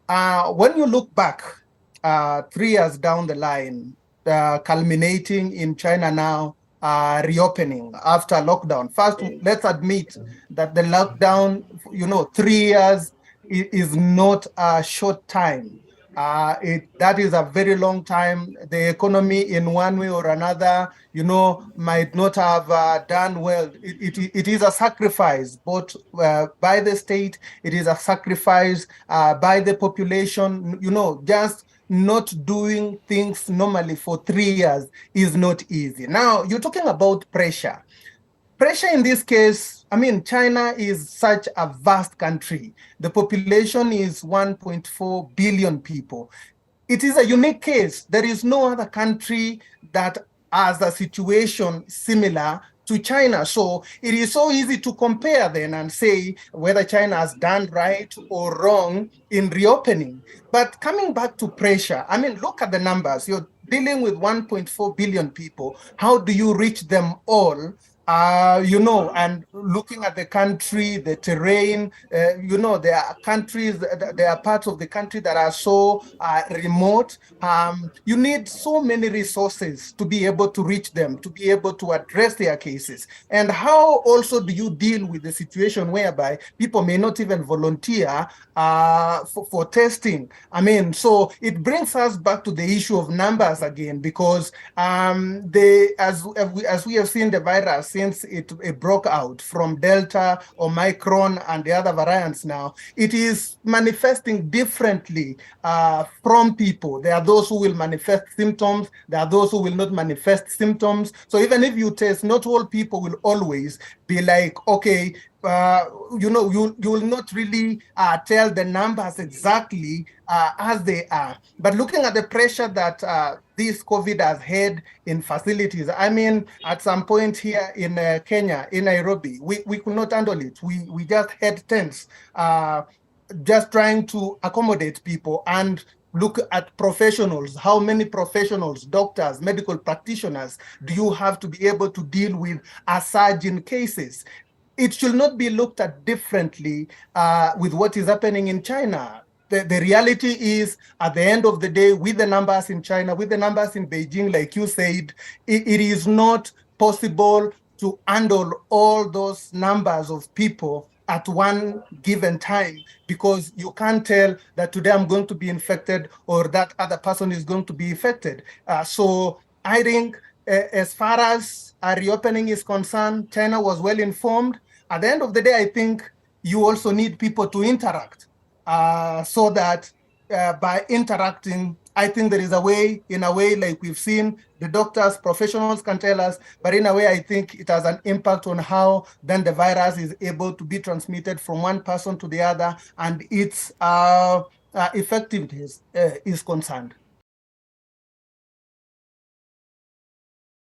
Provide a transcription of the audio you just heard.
When you look back 3 years down the line, culminating in China now reopening after lockdown. First, let's admit that the lockdown, 3 years is not a short time. That is a very long time. The economy, in one way or another, might not have done well. It is a sacrifice, both by the state. It is a sacrifice by the population. Just not doing things normally for 3 years is not easy. Now, you're talking about pressure. Pressure in this case, I mean, China is such a vast country. The population is 1.4 billion people. It is a unique case. There is no other country that has a situation similar to China. So it is so easy to compare then and say whether China has done right or wrong in reopening. But coming back to pressure, I mean, look at the numbers. You're dealing with 1.4 billion people. How do you reach them all? And looking at the country, the terrain, there are countries, there are parts of the country that are so remote. You need so many resources to be able to reach them, to be able to address their cases. And how also do you deal with the situation whereby people may not even volunteer for testing? I mean, so it brings us back to the issue of numbers again, because as we have seen the virus since it broke out from Delta, Omicron, and the other variants now, it is manifesting differently from people. There are those who will manifest symptoms. There are those who will not manifest symptoms. So even if you test, not all people will always be like, okay, you will not really tell the numbers exactly as they are. But looking at the pressure that this COVID has had in facilities, I mean, at some point here in Kenya, in Nairobi, we could not handle it. We just had tents just trying to accommodate people. And look at professionals. How many professionals, doctors, medical practitioners do you have to be able to deal with a surge in cases? It should not be looked at differently with what is happening in China. The reality is, at the end of the day, with the numbers in China, with the numbers in Beijing, like you said, it is not possible to handle all those numbers of people at one given time, because you can't tell that today I'm going to be infected or that other person is going to be affected. So I think as far as reopening is concerned, China was well informed. At the end of the day, I think you also need people to interact so that by interacting, I think there is a way, in a way, like we've seen, the doctors, professionals can tell us, but in a way, I think it has an impact on how then the virus is able to be transmitted from one person to the other, and its effectiveness is concerned.